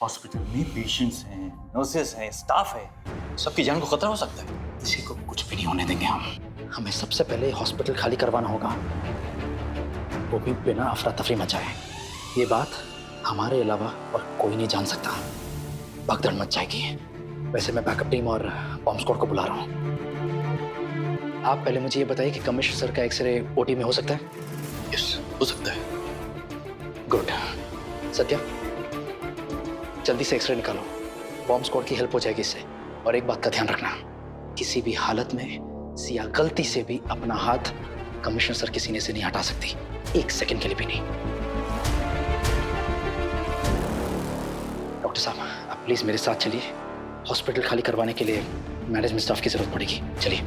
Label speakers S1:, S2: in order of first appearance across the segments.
S1: Hospital में patients हैं, nurses हैं, स्टाफ है, सबकी जान को खतरा हो सकता है।
S2: किसी को कुछ भी नहीं होने देंगे हम। हमें सबसे पहले हॉस्पिटल खाली करवाना होगा, वो भी बिना अफरा तफरी मचाए। ये बात हमारे अलावा और कोई नहीं जान सकता। भगदड़ मच जाएगी। वैसे मैं बैकअप टीम और बॉम्ब स्क्वाड को बुला रहा हूँ। आप पहले मुझे ये बताइए कि कमिश्नर सर का एक्सरे ओटी में हो सकता है?
S1: यस, हो सकता है।
S2: गुड। सत्या, जल्दी से एक्सरे निकालो। बॉम्ब स्क्वाड की हेल्प हो जाएगी इससे। और एक बात का ध्यान रखना, किसी भी हालत में सिया गलती से भी अपना हाथ कमिश्नर सर के सीने से नहीं हटा सकती, एक सेकंड के लिए भी नहीं। डॉक्टर साहब, आप प्लीज मेरे साथ चलिए। हॉस्पिटल खाली करवाने के लिए मैनेजमेंट स्टाफ की जरूरत पड़ेगी। चलिए।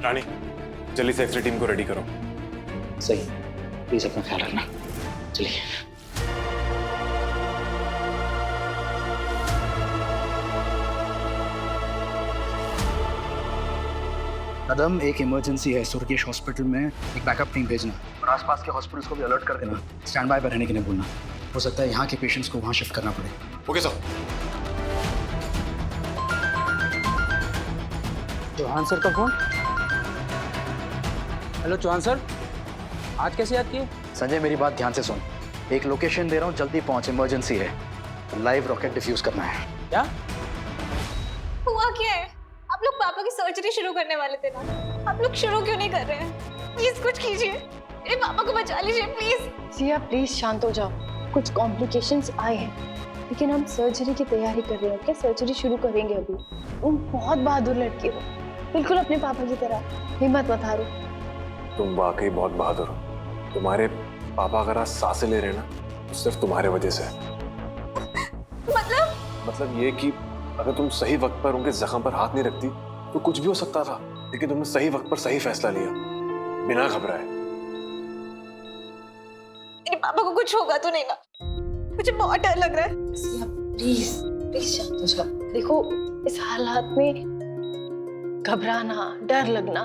S3: रानी, जल्दी से एक्सरे टीम को रेडी करो।
S2: सही, प्लीज अपना ख्याल रखना। चलिए। कदम, एक इमरजेंसी है सुरकेश हॉस्पिटल में। एक बैकअप टीम भेजना और आसपास के हॉस्पिटल्स को भी अलर्ट कर देना। स्टैंड बाय पर रहने के लिए बोलना। हो सकता है यहाँ के पेशेंट्स को वहाँ शिफ्ट करना पड़े।
S3: Okay sir.
S4: चौहान सर का फोन। हेलो चौहान सर, आज कैसे याद किए?
S2: संजय, मेरी बात ध्यान से सुन। एक लोकेशन दे रहा हूँ, जल्दी पहुँच, इमरजेंसी है। लाइव रॉकेट डिफ्यूज करना है।
S4: क्या
S5: हुआ क्या है? आप लोग पापा की सर्जरी शुरू करने वाले थे ना, आप लोग शुरू क्यों नहीं कर रहे हैं? प्लीज कुछ कीजिए, मेरे पापा को बचा लीजिए प्लीज।
S6: सिया प्लीज शांत हो जाओ। कुछ कॉम्प्लिकेशंस आए हैं, लेकिन हम सर्जरी की तैयारी कर रहे हैं। क्या सर्जरी शुरू करेंगे अभी। तुम बहुत बहादुर लड़की हो, बिल्कुल अपने पापा की तरह। हिम्मत मत हारो।
S3: तुम वाकई बहुत बहादुर हो। तुम्हारे पापा अगर आज सांसें ले रहे हैं ना, तो सिर्फ तुम्हारे वजह से। मतलब ये कि अगर तुम सही वक्त पर उनके जख्म पर हाथ नहीं रखती तो कुछ भी हो सकता था, लेकिन तुमने सही वक्त पर सही फैसला लिया, बिना घबराए।
S5: मेरे पापा को कुछ होगा तो नहीं ना? मुझे बहुत डर लग रहा है।
S6: सिया प्लीज प्लीज शांत हो जाओ। देखो, इस हालात में घबराना, डर लगना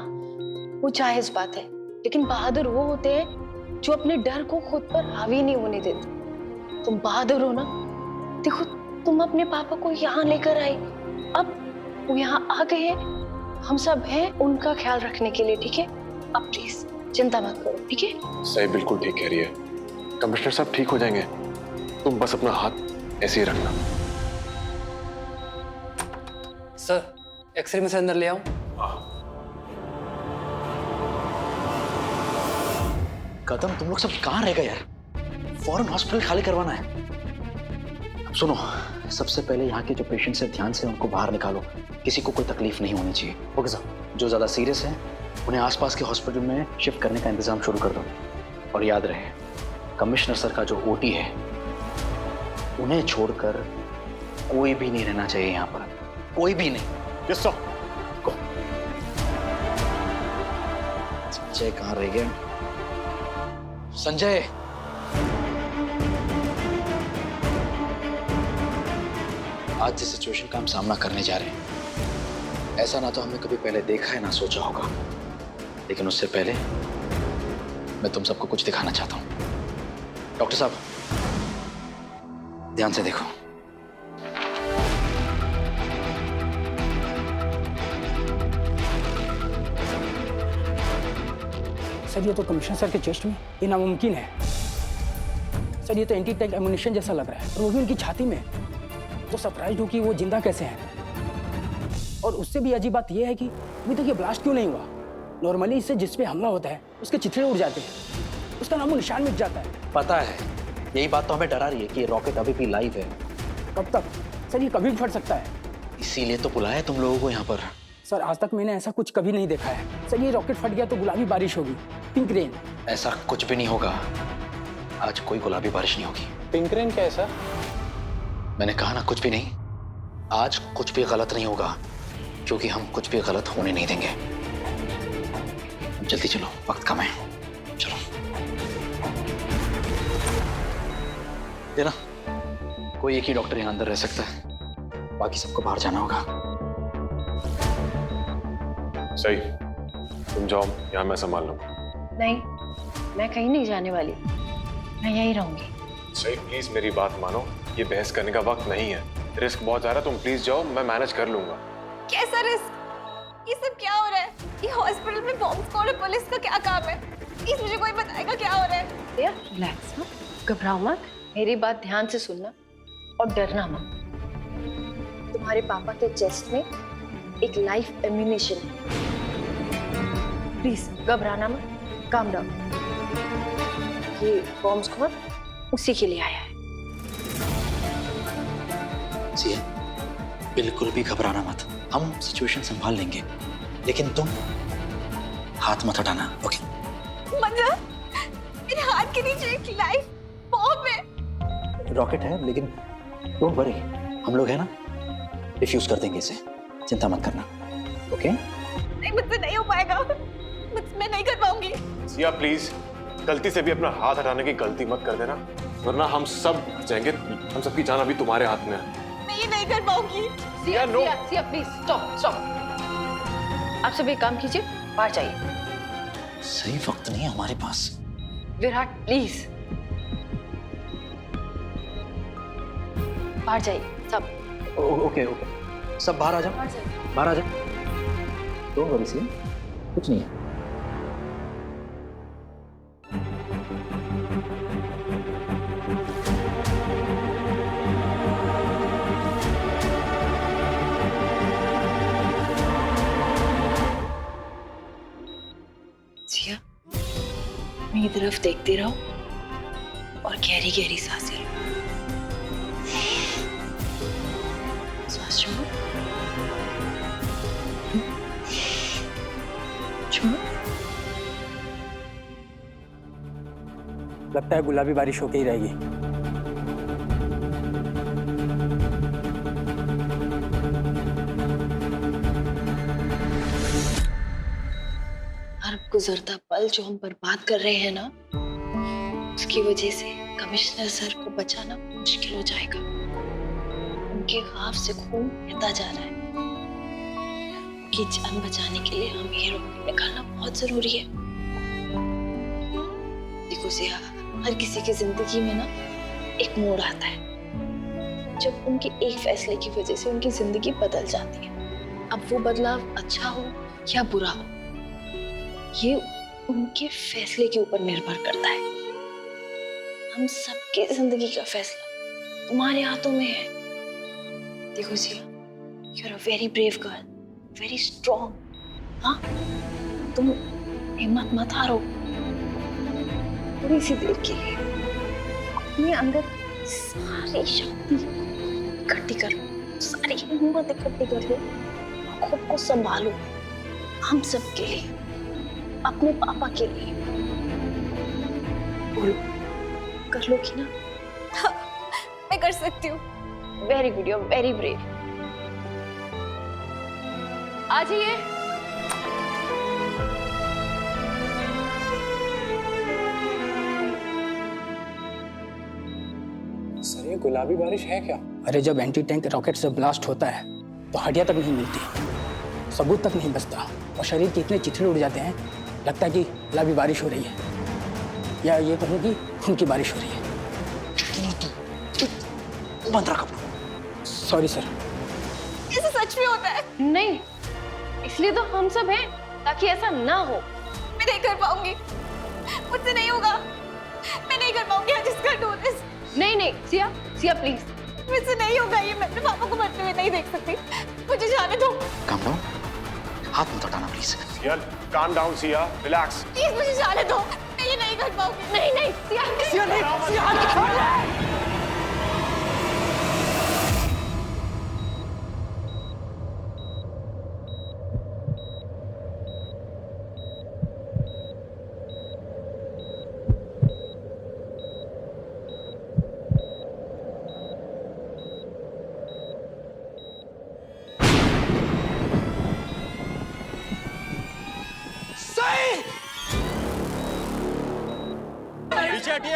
S6: वो जायज बात है, लेकिन बहादुर वो होते हैं जो अपने डर को खुद पर हावी नहीं होने देते। तुम बहादुर हो ना। देखो, तुम अपने पापा को यहाँ लेकर आई, अब वो यहाँ आ गए हैं, हम सब हैं उनका ख्याल रखने के लिए, ठीक है? अब प्लीज चिंता मत करो, ठीक है?
S3: सही बिल्कुल ठीक कह रही है। कमिश्नर साहब ठीक हो जाएंगे, तुम बस अपना हाथ ऐसे ही रखना।
S4: सर, एक्सरे में से अंदर ले आऊं?
S2: कदम, तुम लोग सब कहाँ रह गए यार? फौरन हॉस्पिटल खाली करवाना है। अब सुनो, सबसे पहले यहाँ के जो पेशेंट्स हैं ध्यान से उनको बाहर निकालो। किसी को कोई तकलीफ नहीं होनी चाहिए। Okay sir. जो ज्यादा सीरियस है उन्हें आसपास के हॉस्पिटल में शिफ्ट करने का इंतजाम शुरू कर दो। और याद रहे, कमिश्नर सर का जो ओटी है उन्हें छोड़कर कोई भी नहीं रहना चाहिए यहाँ पर, कोई भी नहीं।
S3: Yes sir.
S2: संजय कहाँ रह गया? संजय, आज जिस सिचुएशन का हम सामना करने जा रहे हैं, ऐसा ना तो हमने कभी पहले देखा है ना सोचा होगा। लेकिन उससे पहले मैं तुम सबको कुछ दिखाना चाहता हूं। डॉक्टर साहब, ध्यान से देखो।
S4: सर, ये तो कमिश्नर सर के चेस्ट में, ये नामुमकिन है। सर, ये तो एंटी टैंक एमुनिशन जैसा लग रहा है, और वो भी उनकी छाती में। तो सरप्राइज हूँ कि वो जिंदा कैसे हैं। और उससे भी अजीब बात यह है कि अभी तक ये ब्लास्ट क्यों नहीं हुआ। नॉर्मली इससे जिस पे हमला होता है उसके चिथड़े उड़ जाते हैं, उसका नामो निशान मिट जाता है।
S2: पता है, यही बात तो हमें डरा रही है कि ये रॉकेट अभी भी लाइव है।
S4: कब तक? सर, ये कभी भी फट सकता है।
S2: इसीलिए तो बुलाया तुम लोगों को यहाँ पर।
S4: सर, आज तक मैंने ऐसा कुछ कभी नहीं देखा है। सर, ये रॉकेट फट गया तो गुलाबी बारिश होगी, पिंक रेन।
S2: ऐसा कुछ भी नहीं होगा। आज कोई गुलाबी बारिश नहीं होगी।
S4: पिंक रेन क्या है सर?
S2: मैंने कहा ना, कुछ भी नहीं। आज कुछ भी गलत नहीं होगा, क्योंकि हम कुछ भी गलत होने नहीं देंगे। जल्दी चलो, वक्त कम है। चलो। देना, कोई एक ही डॉक्टर यहाँ अंदर रह सकता है, बाकी सबको बाहर जाना होगा।
S3: सही, तुम जाओ, यहाँ मैं संभाल लूंगा।
S6: नहीं, मैं कहीं नहीं जाने वाली, मैं यहीं रहूंगी।
S3: सही, प्लीज मेरी बात मानो। ये बहस करने का वक्त नहीं है। रिस्क बहुत ज्यादा, तुम प्लीज जाओ, मैं मैनेज कर लूंगा।
S5: कैसा रिस्क? ये सब क्या हो रहा है? ये हॉस्पिटल में बॉम्ब स्क्वाड और पुलिस का क्या काम है? प्लीज मुझे कोई बताएगा क्या हो रहा है?
S6: सिया रिलैक्स, हाँ, घबराओ मत, मेरी बात ध्यान से सुनना और डरना मत। तुम्हारे पापा के चेस्ट में एक लाइफ एम्यूनेशन है, प्लीज घबराना मत, काम डाउन। ये बॉम्ब स्क्वाड उसी के लिए आया है।
S2: सिया, बिल्कुल भी घबराना मत, हम सिचुएशन संभाल लेंगे, लेकिन तुम हाथ मत हटाना, ओके?
S5: मतलब मेरे हाथ के नीचे एक लाइफ बॉम्ब है।
S2: रॉकेट है, लेकिन डोंट वरी, हम लोग हैं ना, डिफ्यूज कर देंगे इसे, चिंता मत करना, ओके?
S5: नहीं, मुझसे नहीं हो पाएगा, मैं नहीं कर पाऊंगी।
S3: सिया प्लीज, गलती से भी अपना हाथ हटाने की गलती मत कर देना, वरना हम सब जाएंगे। हम सबकी जान अभी तुम्हारे हाथ में है।
S5: मैं ये नहीं कर पाऊंगी।
S6: Siya,
S3: no.
S6: Siya please stop. आप सब एक काम कीजिए, बाहर जाइए।
S2: सही वक्त नहीं है हमारे पास।
S6: विराट प्लीज बाहर जाइए सब।
S2: ओके, सब बाहर आ जाओ,
S6: बाहर जाइए।
S2: बाहर आ जाओ, डोंट वरी सिया, कुछ नहीं है।
S6: सिया, मेरी तरफ देखते रहो और गहरी गहरी सांसें लो। सांस छोड़ो, छोड़ो।
S4: लगता है गुलाबी बारिश होके ही रहेगी।
S6: हर गुजरता पल जो हम बर्बाद कर रहे हैं ना, उसकी वजह से कमिश्नर सर को बचाना मुश्किल हो जाएगा। उनके ख्वाब से खून बहता जा रहा है। उनकी जान बचाने के लिए हमें ये रॉकेट निकालना बहुत जरूरी है। देखो सिया, हर किसी की जिंदगी में ना एक मोड़ आता है जब उनके एक फैसले की वजह से उनकी जिंदगी बदल जाती है। अब वो बदलाव अच्छा हो या बुरा हो, ये उनके फैसले के ऊपर निर्भर करता है। हम सबकी जिंदगी का फैसला तुम्हारे हाथों में है। देखो Siya, you are a very brave girl, very strong. हाँ, तुम हिम्मत मत हारो। थोड़ी सी देर के लिए अपने अंदर सारी शक्ति इकट्ठी करो, सारी हिम्मत इकट्ठी कर लो, खुद को संभालो। हम सब के लिए, अपने पापा के लिए। बोलो, कर लो कि ना?
S5: हाँ, मैं कर सकती हूँ।
S6: Very good, you are very brave. आ जाइए।
S4: सर, ये गुलाबी बारिश है क्या? अरे, जब एंटी टैंक रॉकेट से ब्लास्ट होता है तो हड्डियां तक नहीं मिलती, सबूत तक नहीं बचता, और शरीर के इतने चिथड़े उड़ जाते हैं, लगता है कि गुलाबी बारिश हो रही है, या ये कहूँ कि खून की बारिश हो रही है।
S2: बंद रख अपना।
S4: Sorry sir.
S5: ऐसा सच में होता है?
S6: नहीं, इसलिए तो हम सब हैं, ताकि ऐसा ना हो।
S5: मैं नहीं कर पाऊंगी, मुझसे नहीं होगा, मैं नहीं कर पाऊंगी। I just can't do this।
S6: नहीं नहीं सिया, सिया प्लीज।
S5: मुझसे नहीं होगा ये, मैं अपने पापा को मरते हुए नहीं देख सकती, मुझे जाने दो।
S2: काम डाउन, हाथ मत हटाना please.
S3: Siya, calm down Siya, relax।
S5: Please मुझे जाने दो, मैं ये नहीं कर पाऊंगी।
S6: नहीं नहीं सिया,
S4: सिया नहीं, सिया हाथ छोड़ दे।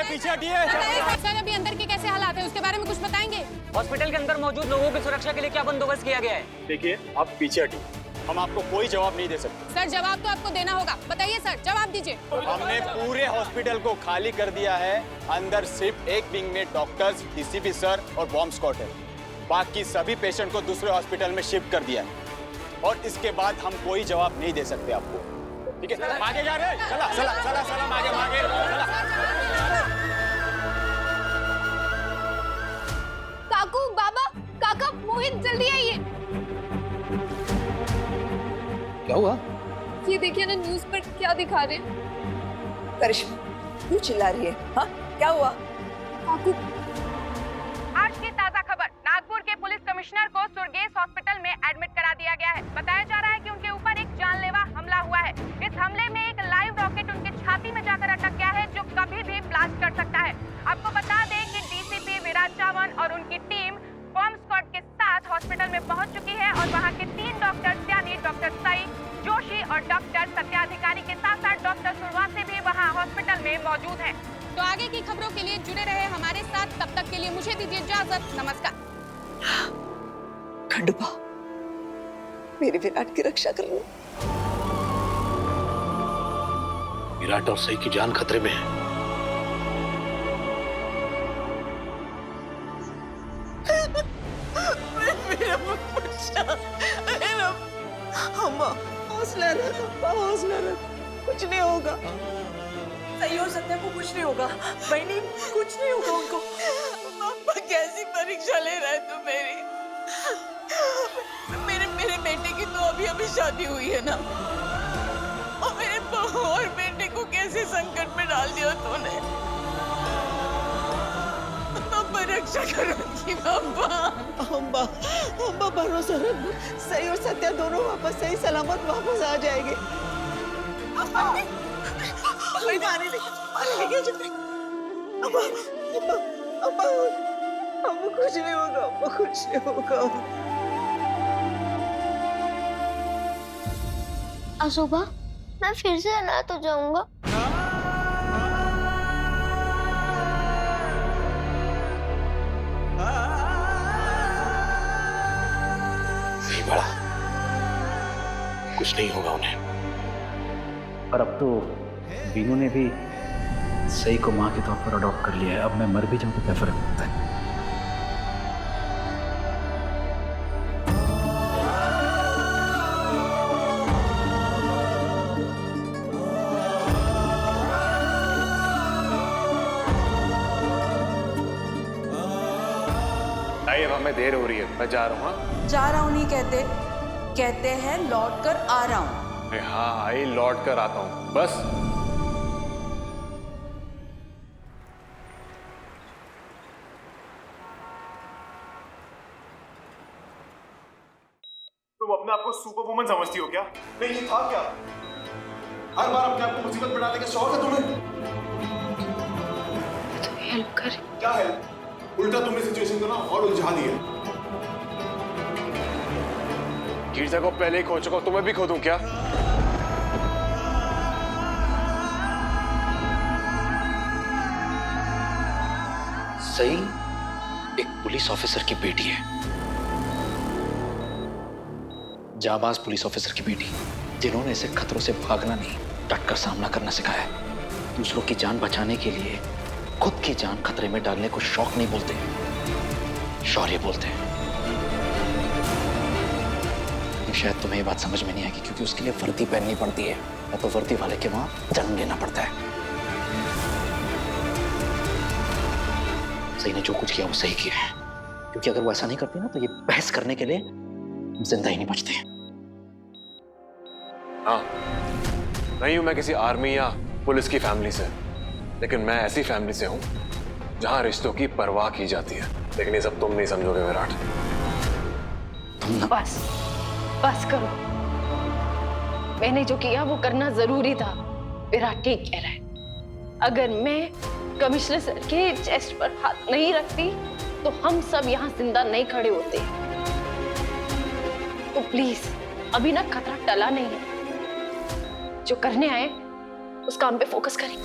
S1: पीछे हटिए।
S7: सर, अभी अंदर के कैसे हालात है उसके बारे में कुछ बताएंगे?
S8: हॉस्पिटल के अंदर मौजूद लोगों की सुरक्षा के लिए क्या बंदोबस्त किया गया है?
S1: देखिए, आप पीछे हटिए, हम आपको कोई जवाब नहीं दे सकते।
S7: सर जवाब तो आपको देना होगा। बताइए सर, जवाब दीजिए।
S8: हमने पूरे हॉस्पिटल को खाली कर दिया है। अंदर सिर्फ एक विंग में डॉक्टर्स, डीसीपी सर और बॉम्ब स्क्वाड है। बाकी सभी पेशेंट को दूसरे हॉस्पिटल में शिफ्ट कर दिया है और इसके बाद हम कोई जवाब नहीं दे सकते आपको। ठीक है, आगे जा रहे, चला चला चला चला, आगे आगे चला।
S5: काकू, बाबा, काका, मोहित, जल्दी आइए।
S4: क्या हुआ?
S5: ये देखिए ना, न्यूज़ पर क्या दिखा रहे हैं।
S9: करिश्मा, क्यों चिल्ला रही है? हाँ, क्या हुआ?
S5: काकू,
S7: आज की ताजा खबर, नागपुर के पुलिस कमिश्नर को सुरगेस हॉस्पिटल में एडमिट करा दिया गया है। बताया जा रहा है कि उनके ऊपर एक जानलेवा हमला हुआ है। इस हमले में एक लाइव रॉकेट उनके छाती में जाकर अटक गया है, जो कभी भी ब्लास्ट कर सकता है। आपको बता दें कि डीसीपी विराज चावन और उनकी टीम बॉम्ब स्क्वाड के साथ हॉस्पिटल में पहुंच चुकी है और वहां के 3 डॉक्टर्स यानी डॉक्टर साई जोशी और डॉक्टर सत्याधिकारी के साथ साथ डॉक्टर सुरवासे भी वहां हॉस्पिटल में मौजूद हैं। तो आगे की खबरों के लिए जुड़े रहे हमारे साथ। तब तक के लिए मुझे दीजिए इजाजत। नमस्कार।
S9: खंडूबा, मेरे विराट की रक्षा कर लो।
S2: विराट और सही की जान खतरे में है।
S9: हौसला रख, हौसला रख, कुछ नहीं होगा। सही और सत्या को कुछ नहीं होगा। बहनी, कुछ नहीं होगा उनको। पापा कैसी परीक्षा ले रहा है तू मेरी? मेरे बेटे की तो अभी शादी हुई है ना, और मेरे बहू और बेटे को कैसे संकट में डाल दिया तूने। पापा रक्षा करूंगी पापा। अम्बा भरोसा रख, सही और सत्या दोनों वापस सही सलामत वापस आ जाएंगे। पानी लेके चुप। अम्बा कुछ नहीं होगा, अम्बा कुछ नहीं होगा।
S10: अशोभा, मैं फिर से अनाथ हो जाऊंगा।
S2: नहीं बड़ा, कुछ नहीं होगा उन्हें।
S4: पर अब तो वीनू ने भी सही को माँ के तौर पर अडॉप्ट कर लिया है। अब मैं मर भी जाऊं तो क्या फर्क पड़ता है?
S3: आइए, अब हमें देर हो रही है, मैं जा रहा हूँ। हाँ?
S9: जा रहा हूँ नहीं कहते हैं लौट कर आ रहा हूँ।
S3: हाँ, आई लौट कर आता हूँ, बस।
S11: तुम अपने आप को सुपर वुमन समझती हो क्या? नहीं, ये था क्या? हर बार अपने आप को मुसीबत में डालने का शौक है तुम्हें?
S6: तुम्हें हेल्प कर।
S11: क्या हेल्प? उल्टा तुमने सिचुएशन को ना और उलझा दिया।
S3: गिरजा को पहले ही खो चुका हूं, तुम्हें भी खो दूं क्या?
S2: सही एक पुलिस ऑफिसर की बेटी है, जाबाज पुलिस ऑफिसर की बेटी, जिन्होंने इसे खतरों से भागना नहीं, डटकर सामना करना सिखाया है। दूसरों की जान बचाने के लिए खुद की जान खतरे में डालने को शौक नहीं बोलते, शौर्य बोलते हैं। शायद तुम्हें ये बात समझ में नहीं आएगी, क्योंकि उसके लिए वर्दी पहननी पड़ती है, या तो वर्दी वाले के वहां जन्म लेना पड़ता है। सही ने जो कुछ किया वो सही किया है, क्योंकि अगर वो ऐसा नहीं करती ना तो ये बहस करने के लिए जिंदा ही नहीं बचते।
S3: हाँ, नहीं हूं मैं किसी आर्मी या पुलिस की फैमिली से, लेकिन मैं ऐसी फैमिली से हूं जहां रिश्तों की परवाह की जाती है। लेकिन ये सब तुम नहीं समझोगे विराट।
S6: बस करो। मैंने जो किया वो करना जरूरी था। विराट ठीक कह रहा है। अगर मैं कमिश्नर सर के चेस्ट पर हाथ नहीं रखती तो हम सब यहाँ जिंदा नहीं खड़े होते। तो प्लीज अभी ना खतरा टला नहीं है। जो करने आए उस काम पे फोकस करें।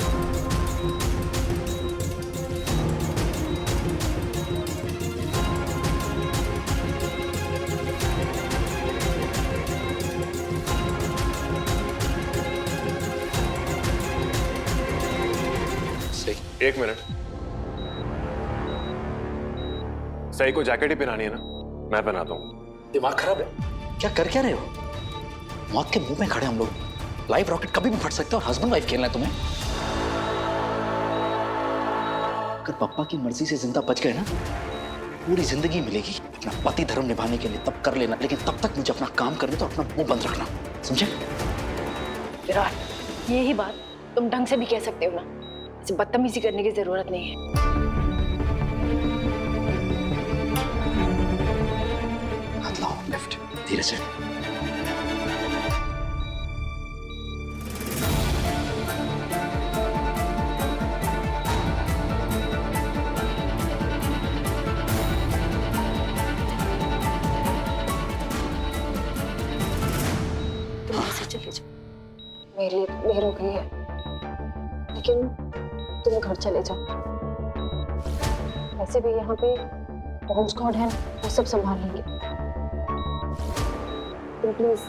S3: एक मिनट, सही को जैकेट ही पहनानी है ना? मैं पहनाता हूँ।
S2: दिमाग खराब है क्या? कर क्या रहे हो? मौत के मुंह में खड़े हम लोग। लाइव रॉकेट कभी भी फट सकता है और हस्बैंड वाइफ खेलना है तुम्हें। अगर पापा की मर्जी से जिंदा बच गए ना, पूरी जिंदगी मिलेगी अपना पति धर्म निभाने के लिए, तब कर लेना, लेकिन तब तक मुझे अपना काम करने तो अपना मुंह बंद रखना, समझे?
S6: विराट, यही बात तुम ढंग से भी कह सकते हो ना, इसे बदतमीजी करने की जरूरत नहीं है।
S2: हाथ लाओ, लेफ्ट, धीरे से।
S6: चले जाओ, मेरे लिए देर हो गई है, लेकिन तुम घर चले जाओ। वैसे भी यहाँ पे बॉम्ब स्क्वाड है, वो सब संभाल लेंगे। तुम प्लीज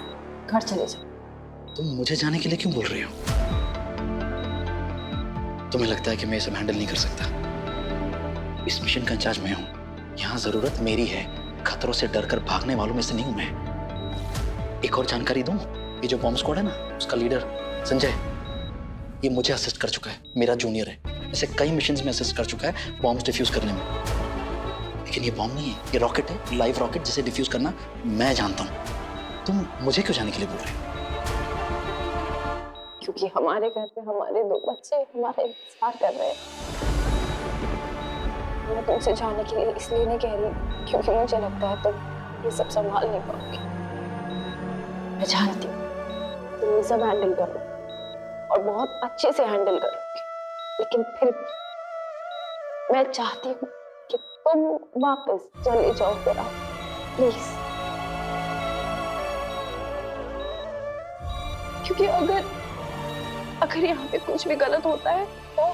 S6: घर चले जाओ।
S2: तुम मुझे जाने के लिए क्यों बोल रही हो? तुम्हें लगता है कि मैं ये सब हैंडल नहीं कर सकता? इस मिशन का इंचार्ज मैं हूं, यहाँ जरूरत मेरी है। खतरों से डरकर भागने वालों में से नहीं हूं मैं। एक और जानकारी दूं, ये जो बॉम्ब स्क्वाड है ना, उसका लीडर संजय, ये मुझे असिस्ट कर चुका है, मेरा जूनियर है। ऐसे कई मिशंस में असिस्ट कर चुका है बॉम्ब्स डिफ्यूज करने में। लेकिन ये बॉम्ब नहीं है, ये रॉकेट है, लाइव रॉकेट, जिसे डिफ्यूज करना मैं जानता हूँ। तुम मुझे क्यों जाने के लिए बोल रहे हो?
S6: क्योंकि हमारे घर पे हमारे 2 बच्चे हमारे इंतजार कर रहे हैं। मैं तुमसे जाने के लिए इसलिए नहीं कह रही क्योंकि मुझे लगता है तुम ये सब संभाल नहीं पाओगे। मैं जानती हूँ तुम ये सब हैंडल करो और बहुत अच्छे से हैंडल करोगे, लेकिन फिर मैं चाहती हूँ कि तुम वापस चले जाओ जरा, प्लीज। क्योंकि अगर यहाँ पे कुछ भी गलत होता है तो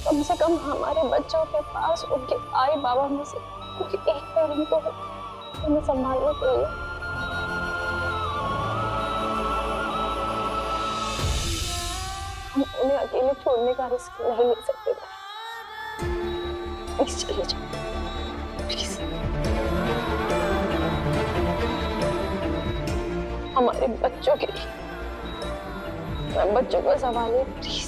S6: कम से कम हमारे बच्चों के पास उनके आई बाबा में से क्योंकि एक पेरेंट तो उन्हें संभालने के लिए। हम उन्हें अकेले छोड़ने का रिस्क नहीं ले सकते। प्लीज चले जाओ, प्लीज। हमारे बच्चों के लिए, मैं बच्चों को संभालिए प्लीज।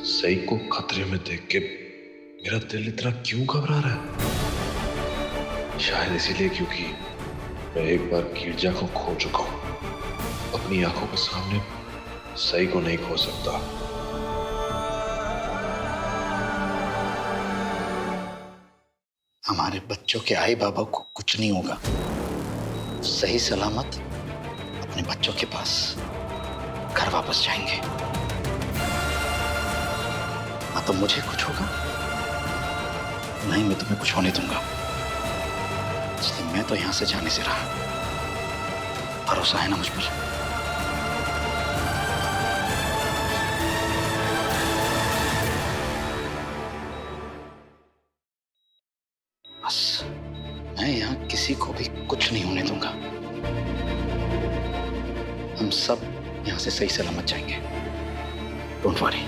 S11: सही को खतरे में देख के मेरा दिल इतना क्यों घबरा रहा है? शायद इसीलिए क्योंकि मैं एक बार गिरजा को खो चुका हूं। अपनी आंखों के सामने सही को नहीं खो सकता।
S2: हमारे बच्चों के आई बाबा को कुछ नहीं होगा, सही सलामत अपने बच्चों के पास घर वापस जाएंगे। ना तो मुझे कुछ होगा, ना ही मैं तुम्हें कुछ होने दूंगा। इसलिए मैं तो यहां से जाने से रहा। भरोसा है ना मुझ पर? बस मैं यहां किसी को भी कुछ नहीं होने दूंगा। हम सब यहां से सही सलामत जाएंगे। Don't worry.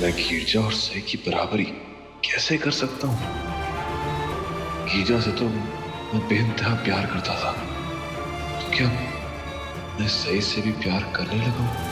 S11: मैं गिरजा और सही की बराबरी कैसे कर सकता हूँ? गिरजा से तो मैं बेइंतहा प्यार करता था, तो क्या मैं सही से भी प्यार करने लगा हूँ?